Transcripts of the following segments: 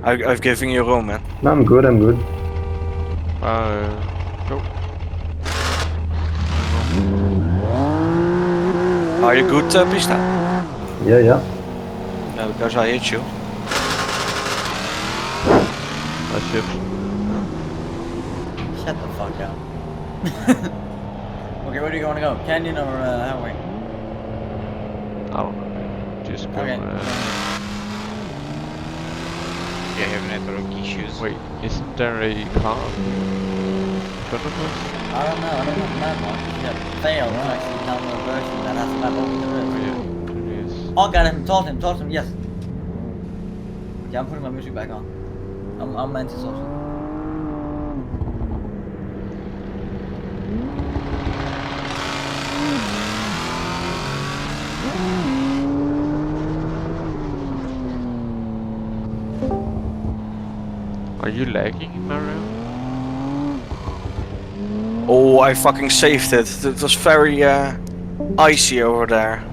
I've given you room, man. No, I'm good. Go. Are you good, Pista? Yeah. No, because I hit you. That's shit. Shut the fuck up. Okay, where do you want to go? Canyon or highway? I don't know. Just go. Okay. Yeah, I have network issues. Wait, isn't there a car in front of us? I don't know the map one. Yeah, failed to actually download a version that has a map over the river. Oh yeah, there it is. Oh, got him, told him, yes. Yeah, I'm putting my music back on. I'm anti-social. Are you lagging in Mario? Oh, I fucking saved it. It was very icy over there.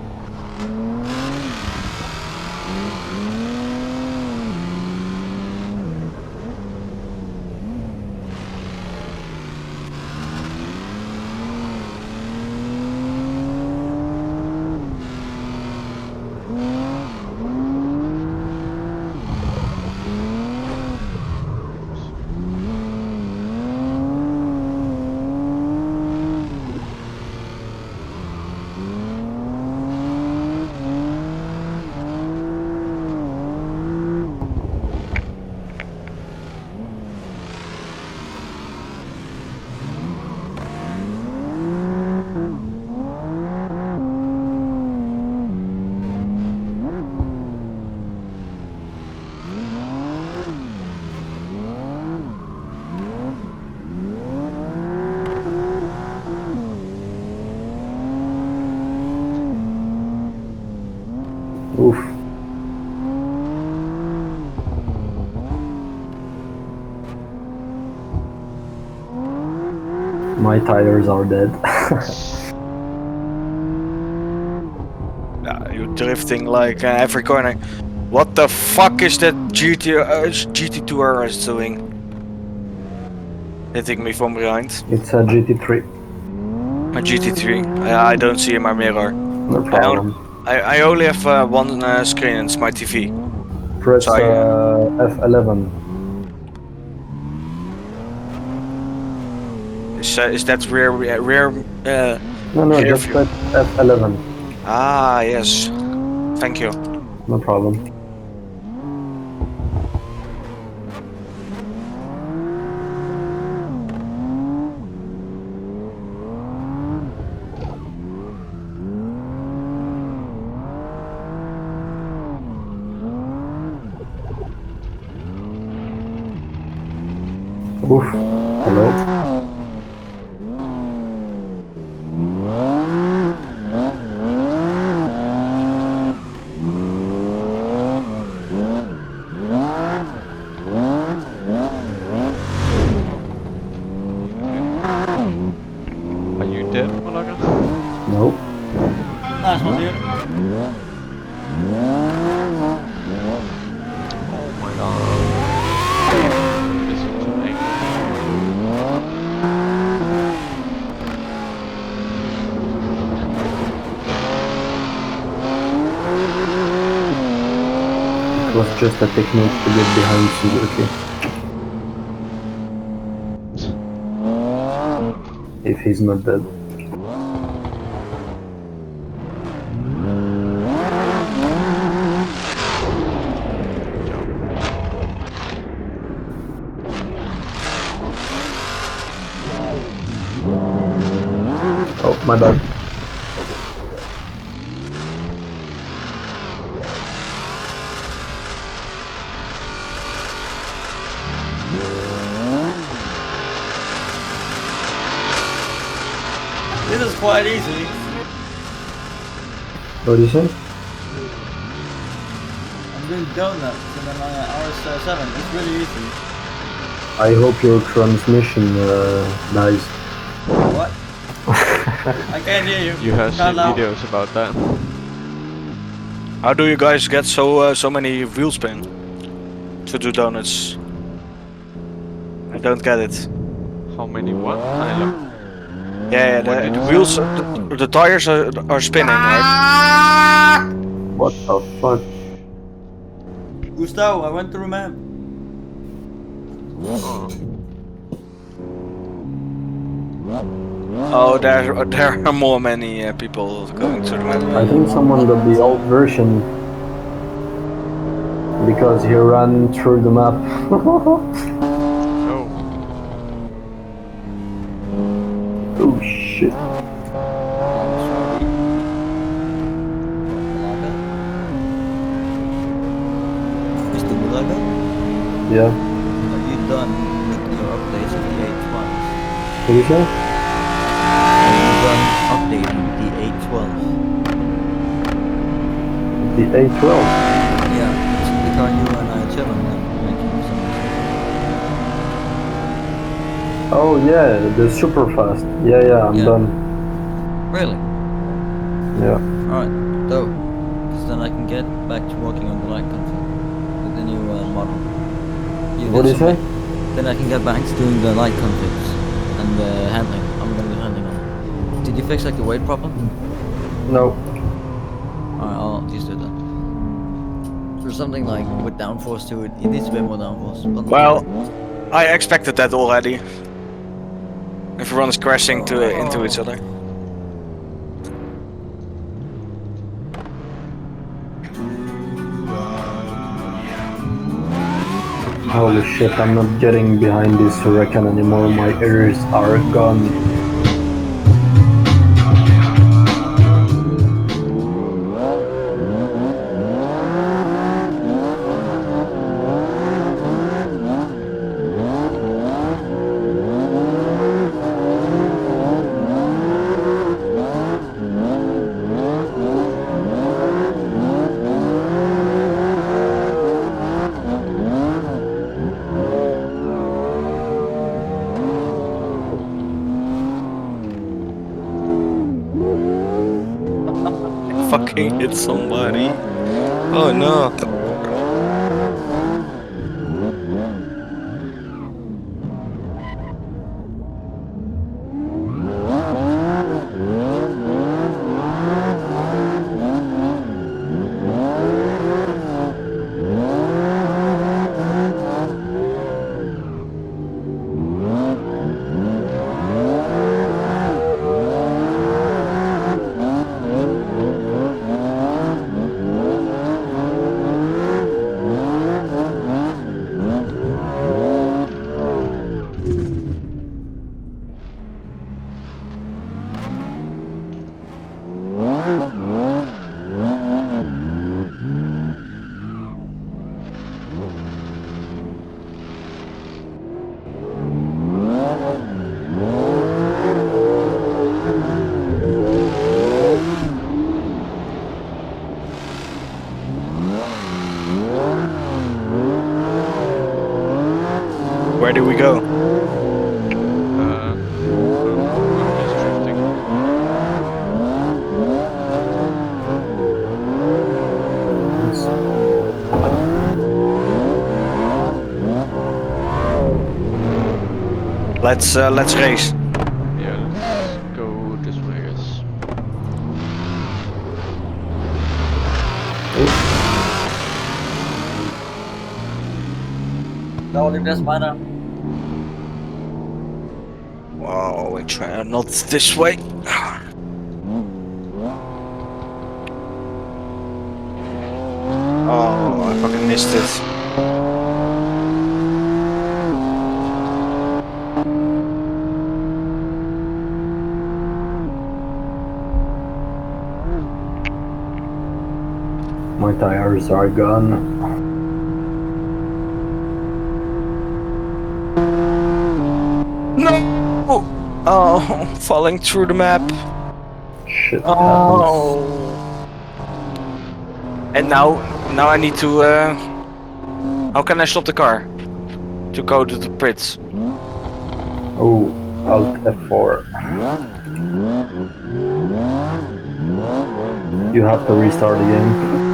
Oof. My tires are dead. You're drifting like every corner. What the fuck is that GT2 RS doing? Hitting me from behind. It's a GT3. My GT3. I don't see in my mirror. No problem. I only have one screen and it's my TV. Press So F11. Is that rear? No, rear just view? press F11. Ah, yes. Thank you. No problem. Oof. Hello. Are you dead, Malaga? Nope. Nice one, dude. Oh my god. This is too angry. It was just a technique to get behind Suzuki. If he's not dead. Oh, my bad. This is quite easy. What do you say? I'm doing donuts and then on RS7. It's really easy. I hope your transmission dies. What? I can't hear you. You have seen Hello. videos about that. How do you guys get so many wheel spin? to do donuts. I don't get it. How many what? Hello. Yeah, What did the you say? wheels, the tires are spinning, right? What the fuck? Gustav, I went through a map. Oh. Oh, there are more many people going to the map. I think someone got the old version because he ran through the map. Oh. Oh shit. Mr. Bulaga, Yeah. are you done with your updates of the 812? What do you say? Are you done updating the 812? The A12. Yeah, it's the car you and I are chilling and making some. Oh yeah, the super fast. Yeah, I'm Yeah. done. Really? Yeah. Alright, dope. Because then I can get back to working on the light control with the new model. What do you say? Then I can get back to doing the light configs and the handling. I'm gonna do handling on it. Did you fix like the weight problem? No. Alright, I'll just do that. There's something like with downforce to it. It needs a bit more downforce. But Well, I expected that already. Everyone is crashing into each other. Holy shit, I'm not getting behind this Huracan anymore. My ears are gone. Fucking hit somebody. Oh no. Where do we go? I'm just drifting. Let's race. Yeah, let's go this way, I guess. No, leave this matter. Wow, we try not this way. Oh, I fucking missed it. My tires are gone. No! Oh, falling through the map. Shit happens. Oh. And now I need to. How can I stop the car? To go to the pits. Oh, Alt F4. You have to restart the game.